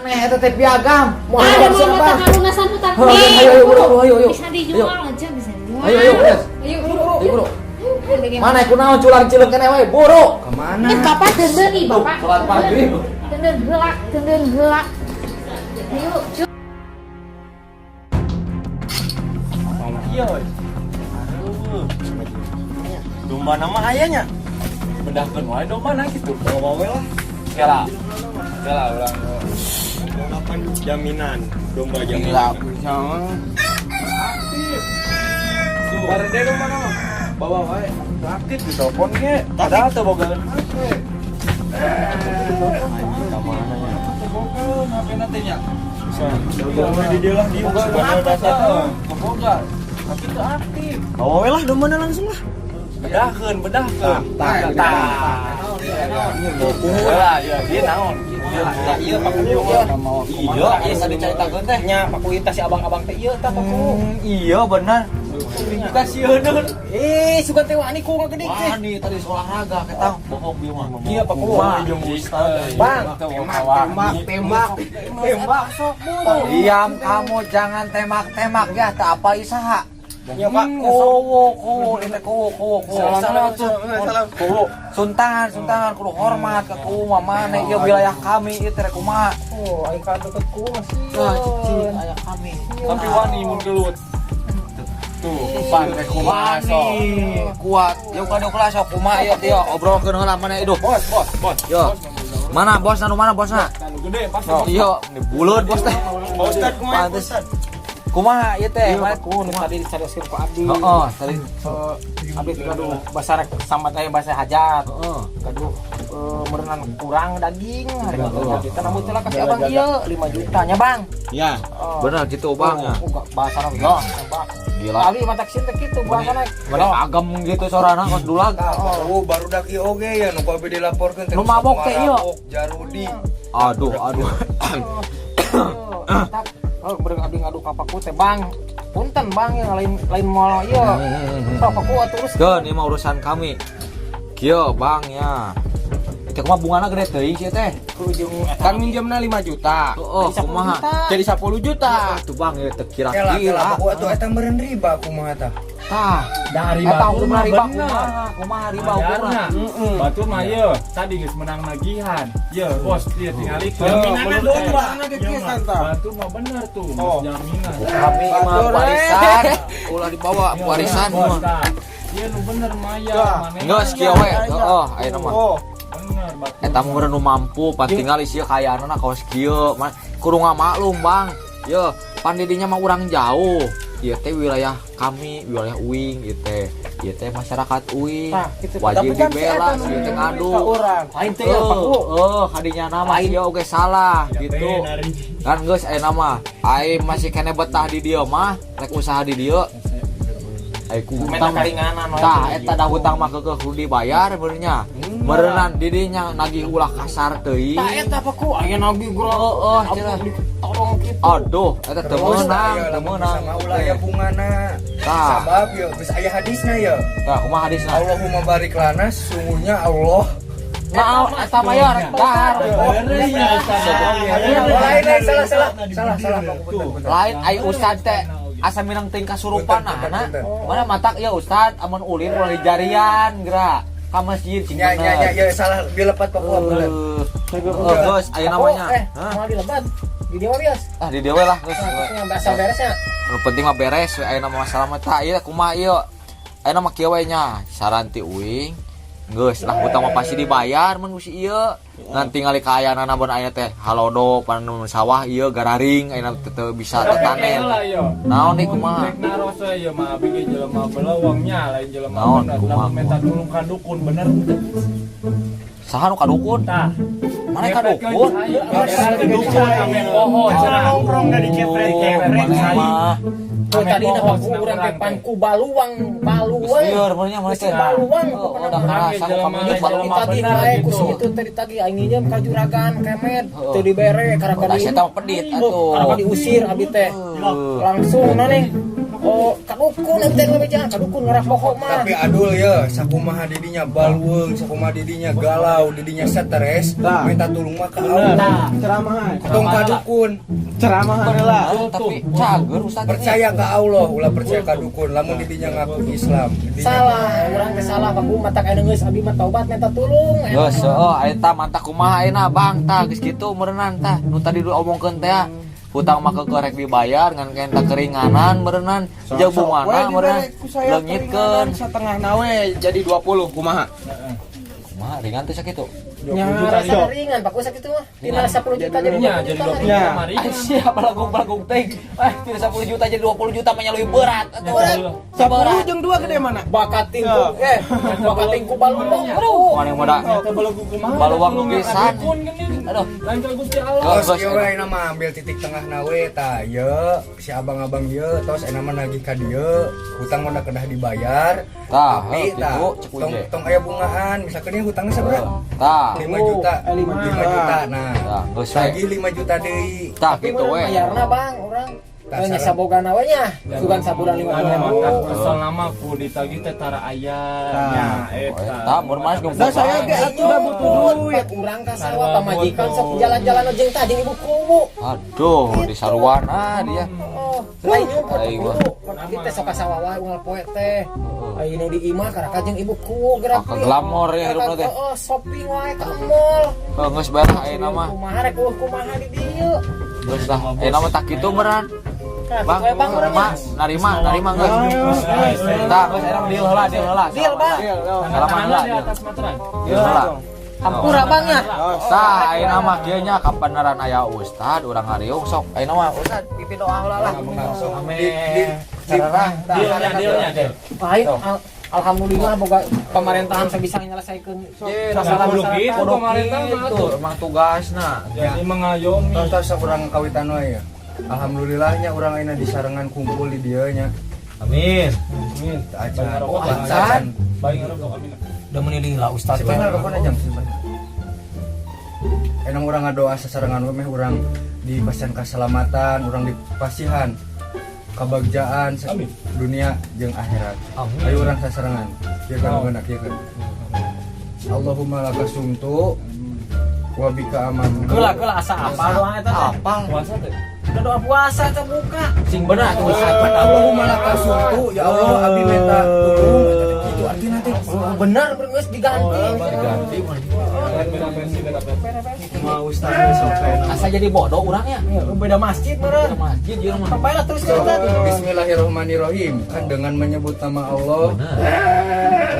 maneh eta teh piagam. Ada mau mata lunasan putar. Ayo. Bisa dijual aja, bisa dijual. Ayo, Bos. Ayo, Buru. Mana kunaon culang cileuk keneh we, buru. Ke mana? Ini Bapak denden nih, Bapak. Sholat maghrib. Denden gelak. Ayo, cuk. Iya, we. Domba nama ayahnya. Bedahkeun wae domba na kitu. Bawa we lah. Segala urang. Kapan jaminan domba Gila, jaminan. sama. Barede domba nama. Bawa wae. Aktif di telepon ge. Padahal teu boga HP. Anjing ka mana nya? Teu boga HP nanti nya. Domba di dia lah dia sebenarnya data. Boga. Tapi teu aktif. Bawa we lah domba langsung lah. Bedahkeun. Tah. Lah, ya ieu naon? Iya Pak Kuyu. Iya, dicaritakeun teh nya Pak Kuyu teh si abang-abang teh ieu tah Pak Kuyu. Iya bener. Kasieun. Suka teh wani ku ngagede teh. Wani tadi olahraga kita bohong bieu mah. Iya Pak Kuyu. Jeung Ustaz. Bang, tembak sok buru. Diam kamu, jangan tembak-tembak ya, tak apa isaha. Ya Pak Kowo, ini kowo. Salam. Suntangan kudu hormat ke kumaha maneh ieu wilayah kami ieu teh kumaha. Oh, aing ka deket ku masih. Cicing aya kami. Tapi wani mun gelut. Tuh, pan rek kumaha sok. Kuat. Yuk ka kelas sok kumaha ieu teh obrolkeun heula maneh iduh. Bos. Yo. Mana bos mana bosna? Anu gede pas. Iya, ini buleut bos teh. Ustaz kumaha? Pantes. Kumaha ieu teh? Ku tadi dicarioskeun ku abdi. Heeh, tadi. Abdi gaduh basa rek sambat aya basa hajat. Heeh. Gaduh meureunan kurang daging. Kita namun telah kasih abang ieu 5 juta nya, Bang. Iya. Bener gitu Bang ya. Bahasa ya. Gila. Kali mata kieu teh kitu bahasana. Mana agam gitu sorana kos dulag. Oh, baru dak ieu oge ya nu babe dilaporkeun teh. Nu mabok teh ieu. Jarudi. Aduh. Oh, beurang abdi ngadu ka Paku teh, Bang. Punten, Bang, yang lain moal ieu. Sok Paku terus. Geun ieu mah urusan kami. Kieu Bang ya. Teh kumaha bungana gede teuing kieu teh. Ujung Kan minjemna 5 juta. Heeh, kumaha? Jadi 10 juta. Tuh Bang ieu teh Kela kira-kira. Paku atuh eta meureun riba kumaha tah. Tah, Dari eta batu hukumna mah riba bener. kumaha riba hukumna. Batu mah ieu tadi geus menang nagihan. Ieu bos dia tinggalikeun. Jaminan domba anak kekisan tah. Batu mah bener tuh. Jaminan. Kami mah warisan, ulah dibawa warisan mah. Iya nu bener Maya. Geus kieu we. Heeh, ayeuna mah. Bener batu. Eta meureun nu mampu pan tinggal ieu kayaanna kaos kieu mah kudu ngamaklum Bang. Ye, pan didinya mah urang jauh. Ieu teh wilayah kami, wilayah uing ieu teh. Ieu teh masyarakat uing. Wajib dibela ieu teh ngadu. Lain teh ya Paku. Kadinya nama ieu oge salah gitu. Kan geus ayeuna mah aing masih kene betah di dieu mah, rek usaha di dieu. Ku Meta hutang karinganan we. tah eta da hutang mah keukeuh kudu dibayar benernya. Meureunnan didinya nagih ulah kasar teuing. Tah eta Paku aya nagih gura. Heeh, cenah. Tolong kitu. Aduh, eta teu meunang, teu meunang. Sama ulah ya bungana. Tah, Sabab ya geus aya hadisna ya. tah kumaha hadisna? Allahumma barik lana sungguhnya Allah. Naon eta mah ya rek dahar. Salah Paku. Lain ai ustad teh asa minang ting kasurupan ahna. Mana matak ya ustad amun ulin ulah dijarian geura ka masjid cing Ya bener. salah dilepat Paku bener. Geus aya namanya. Hah? Mau dilebat. Di dia mah bias. Ah di dewe lah geus. Yang bahasa beresnya. Nu penting mah beres we aya masalah mah tah ieu kumaha ieu. Aya mah kieu we nya saran ti uing. Geus lah hutang mah pasti dibayar mun si ieu. Ngan tingali kaayaanana mun aya teh halodo pan sawah ieu gararing ayeuna teu bisa tetanen. Naon nih kumaha? Rek naros ieu mah abi ge jelema belewangnya lain jelema Naon, bener. kumaha? Lamun minta tulung ka dukun bener. Saha nu kadukun? Tah. Mana kadukun? Dukun ame pohon. Nongkrong da dikepret Mah. Tuh tadi na Paku urang teh panku baluang. Lieur benernya mana teh? Baluang. Udah ngerasa kami Jelema- baluang. Tadi nae ku itu tadi tadi aing nginjem ka juragan kemet teu dibere karena Udah saya tahu pedit atuh. karena diusir abi teh langsung nane Oh, kadukun ente ngabeja, kadukun ngarah pokok mah. Tapi adul ya, sakumaha didinya balweung, sakumaha didinya galau, didinya stres, minta tulung mah ka Allah. Nah, ceramahan. Tong kadukun, Ceramahan heula. Tapi cager Ustaz. percaya ka Allah, ulah percaya ka dukun, lamun didinya ngaku Islam. Didinya Salah, urang teh salah Paku mata kana geus abi mah taubat minta tulung. Geus eta mantap kumaha ayeuna Bang tah geus kitu meureunnan tah. Nu tadi omongkeun teh hutang mah korek dibayar ngan kenta keringanan meureunnan jeung bungana meureunnan leungitkeun. Setengah nawe jadi 20 kumaha? Kumaha ringan teh sakitu. Nya rasa ringan Paku sakitu mah. Tina 10 juta jadi 20 juta. Ya. Ai sia balagong teh. Tina 10 juta jadi 20 juta mah nya leuwih berat atuh. 10 jeung 2 gede mana? Bakatingku bakatingku balung. Mana yang moda baluang pisan. Aduh. Tos ieu we nama ambil titik tengah nawe tah ye si abang-abang ye tos enak mah nagih ka dieu hutang mah kedah dibayar Tah, tapi tah itu cek tong uje. tong aya bungaan misalkan dia hutangnya seberapa Tah. 5 juta 5 juta nah Tah, geus we. lagi 5 juta deui Tah kitu we. Bayarna Bang, urang. Nya saboga nawe nya. Sugan sabulan 50.000. Kesel nama ku ditagih teh tara aya nya eta. Tah mun mas geus. Da saya ge atuh butuh duit. Urang ka sawah pamajikan sok jalan-jalan jeung tah jeung ibu kubu. Aduh, di saruan dia. Oh, lain nyumput Aing mah. kubu. Abi teh sok ka sawah wae unggal poe teh. Aing nu di imah karaka jeung ibu kubu gerak. Ka glamor ya hirupna teh. Oh, shopping wae ka mall. Geus belah ayeuna mah. Kumaha rek kumaha di dieu. Geus lah. Ayeuna mah tak kitu meureun. Bang, Bang, narima geus. Tah, geus era deal heula. Deal, Bang. Salaman heula. Di atas materai. Deal heula. Hampura Bangnya. Tah, ayeuna mah kieu nya kabeneran aya ustad urang ngariung sok. Ayeuna mah ustad pipi doa heula lah. Sararah. Dealnya. Lain alhamdulillah boga pemerintahan bisa nyelesaikeun masalah-masalah gitu pemerintah mah Itu tuh. emang tugasna. Jadi mengayomi. tos sakurang kawitan wae ya alhamdulillahnya urang ayeuna di sarengan kumpul di dieu nya Amin. Amin. acan Acan. Baik ngarokok amin. udah menilai ustaz sebenarnya kapan jam enang urang ngadoa sasarengan we meh urang dipasihan keselamatan urang dipasihan kebahagiaan dunia jeung akhirat ayo urang sasarengan ieu kan beunang ieu kan Allahumma lakasumtu wa bika amantu geula asa apa doa eta teh Apa? Puasa teh. udah doa puasa teh buka Sing bener atuh Allahumma lakasumtu ya Allah abi minta tulung eta teh kitu artina teh bener geus diganti diganti mah. Beda versi. mau ustaz sampai Asa jadi bodoh urangnya. beda masjid meureun Masjid ieu mah. sampai lah terus kita Bismillahirrahmanirrahim kan dengan menyebut nama Allah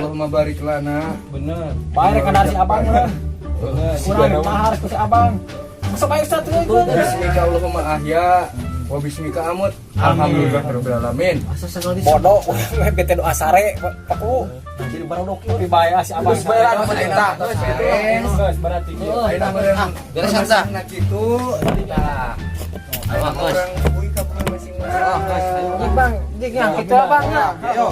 Allahumma barik lana Bener. bae rek dari si abang meureun Bener. urang mahar ku si abang sok bae ustaz teuing bismika Allahumma ahya wa bismika amut alhamdulillahirabbil alamin Asa sagala bodoh bete doa sare Paku jadi barodok ieu dibayar si abang Geus bayar anu perintah. Guys, berarti. ayeuna meureun beres sansa. nah kitu tah Ayo geus. orang kuy ka masing-masing Ih, bang jeung yang kitu bang ya ayo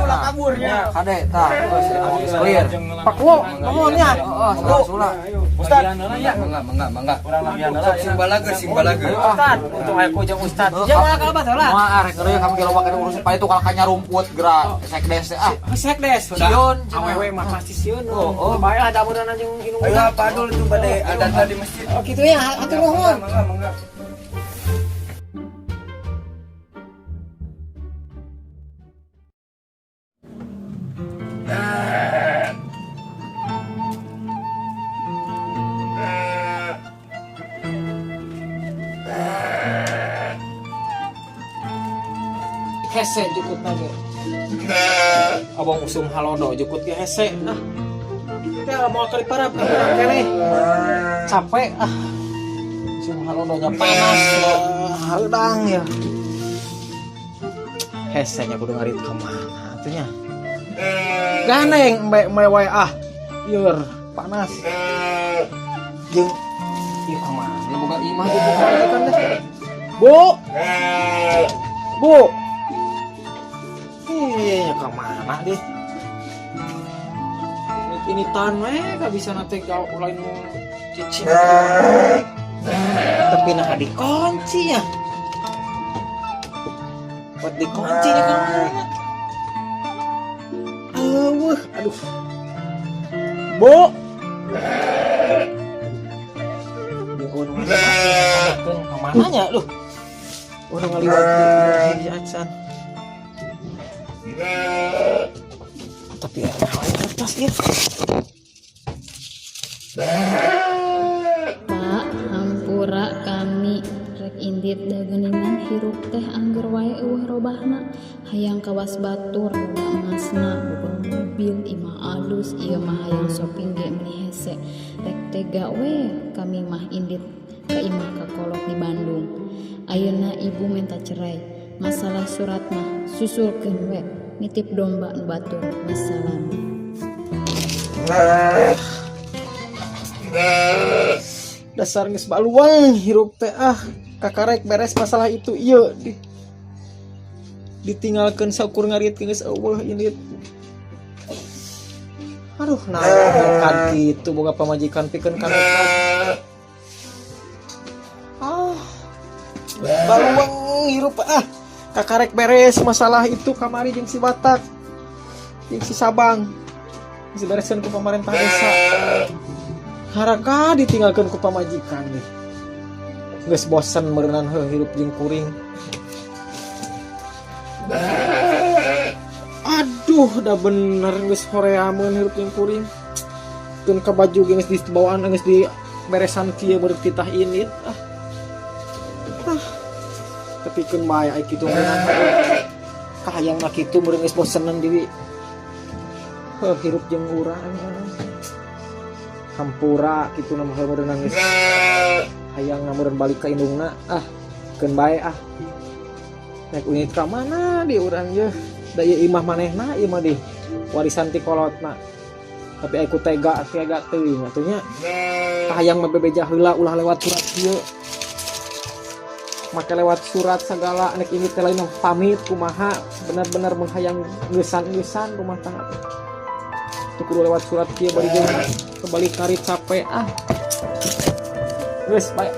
ulah kaburnya Kade tah geus clear. Paku ngomongnya Oh, salah sula. Ustaz mangga Kurang lagi adalah sok simbalageun Ustaz untuk aku jeung Ustaz jangan kalbat lah Moal arek reuy kami ge loba kana urusan pa itu kalkanya rumput gerak sekdes teh ah. sekdes Sieun awewe mah pasti sieun oh bae lah damunan jeung inu ayo padul itu bade adat tadi masjid oh kitu ya atuh nuhun mangga hese jukut nage abang usum halodo jukut ge hese ah ya mau kali parap kene capek ah usum halodonya panas haudang ya hese nya kudu ngarit ka mana atunya ganeng meweh ah yeur panas jeung ieu ka mana boga imah dibuka kan deh Bu iya kemana deh ini tan gak bisa nanti kau lain cicing tapi nah dikunci ya dikunci di kamar. Aduh. Bu. Kemananya lu? Udah ngaliwat di acan. Tapi ya, kertas ya. Pak, hampura kami rek indit dageningan hirup teh angger wae eueuh robahna. Hayang kawas batur loba emasna boga mobil imah alus ieu mah hayang shopping ge meuni hese. Rek tega we kami mah indit ka imah kakolot di Bandung. Ayeuna ibu minta cerai. Masalah surat mah susulkeun we. Nitip domba nu batur. Wassalam. Dasar geus baluang hirup teh kakarek beres masalah itu ieu ditinggalkeun saukur ngariet geus eueuh indit. Aduh nah kan kitu boga pamajikan pikeun kanekat. Baluang hirup kakarek beres masalah itu kamari jeung si Batak jeung si Sabang geus bereskeun ku pemerintah desa. Haraka ditinggalkan ku pamajikan nih. Geus bosen meureunnan hirup jeung kuring. Aduh, dah bener geus horeameun hirup jeung kuring. Keun ka baju geus dibawaan geus diberesan kieu beureuh titah init. Tapi keun bae aya kitu meureunnan. Kahayang mah kitu meureun geus bosenan diri. Hirup jeung urang. Hampura kitu na mah meureunna geus hayang meureun balik ka indungna keun bae naik unit ka mana di urang ye da ieu imah manehna ieu mah di warisan ti kolotna tapi aku tega teuing atuh nya hayang mah bebeja heula ulah lewat surat ieu make lewat surat segala anek ini teh lain pamit kumaha bener-bener menghayang geusan rumah tangga teh kudu lewat surat kieu bari jeung kembali karit capek geus bae